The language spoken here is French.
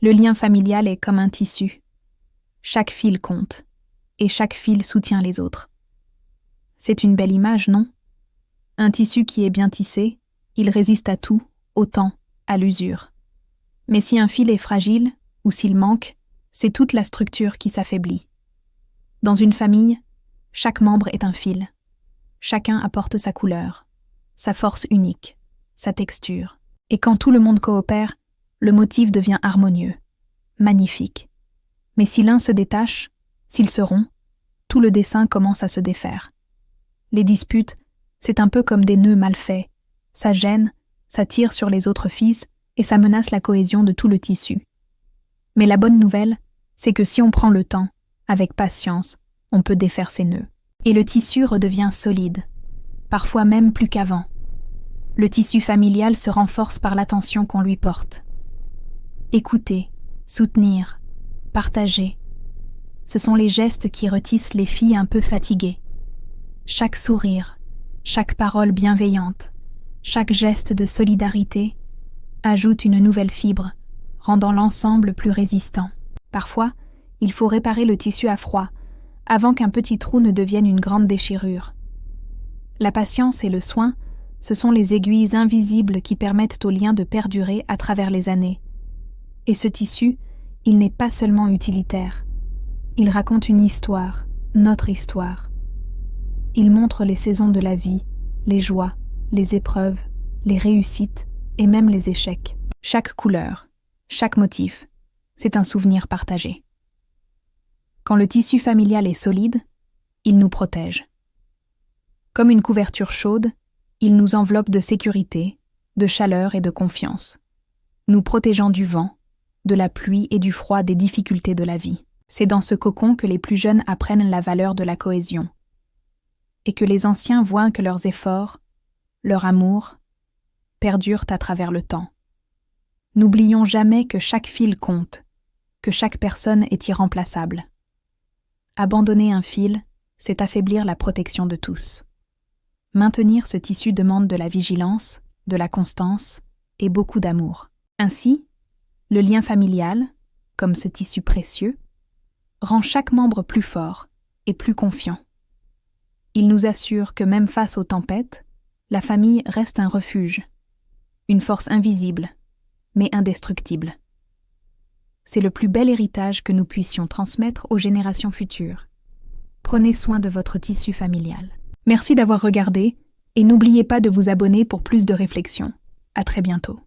Le lien familial est comme un tissu. Chaque fil compte, et chaque fil soutient les autres. C'est une belle image, non? Un tissu qui est bien tissé, il résiste à tout, au temps, à l'usure. Mais si un fil est fragile, ou s'il manque, c'est toute la structure qui s'affaiblit. Dans une famille, chaque membre est un fil. Chacun apporte sa couleur, sa force unique, sa texture. Et quand tout le monde coopère, le motif devient harmonieux, magnifique. Mais si l'un se détache, s'il se rompt, tout le dessin commence à se défaire. Les disputes, c'est un peu comme des nœuds mal faits. Ça gêne, ça tire sur les autres fils et ça menace la cohésion de tout le tissu. Mais la bonne nouvelle, c'est que si on prend le temps, avec patience, on peut défaire ces nœuds. Et le tissu redevient solide, parfois même plus qu'avant. Le tissu familial se renforce par l'attention qu'on lui porte. Écouter, soutenir, partager. Ce sont les gestes qui retissent les filles un peu fatiguées. Chaque sourire, chaque parole bienveillante, chaque geste de solidarité ajoute une nouvelle fibre, rendant l'ensemble plus résistant. Parfois, il faut réparer le tissu à froid, avant qu'un petit trou ne devienne une grande déchirure. La patience et le soin, ce sont les aiguilles invisibles qui permettent au lien de perdurer à travers les années. Et ce tissu, il n'est pas seulement utilitaire. Il raconte une histoire, notre histoire. Il montre les saisons de la vie, les joies, les épreuves, les réussites et même les échecs. Chaque couleur, chaque motif, c'est un souvenir partagé. Quand le tissu familial est solide, il nous protège. Comme une couverture chaude, il nous enveloppe de sécurité, de chaleur et de confiance, nous protégeant du vent, de la pluie et du froid des difficultés de la vie. C'est dans ce cocon que les plus jeunes apprennent la valeur de la cohésion, et que les anciens voient que leurs efforts, leur amour, perdurent à travers le temps. N'oublions jamais que chaque fil compte, que chaque personne est irremplaçable. Abandonner un fil, c'est affaiblir la protection de tous. Maintenir ce tissu demande de la vigilance, de la constance et beaucoup d'amour. Ainsi, le lien familial, comme ce tissu précieux, rend chaque membre plus fort et plus confiant. Il nous assure que même face aux tempêtes, la famille reste un refuge, une force invisible, mais indestructible. C'est le plus bel héritage que nous puissions transmettre aux générations futures. Prenez soin de votre tissu familial. Merci d'avoir regardé et n'oubliez pas de vous abonner pour plus de réflexions. À très bientôt.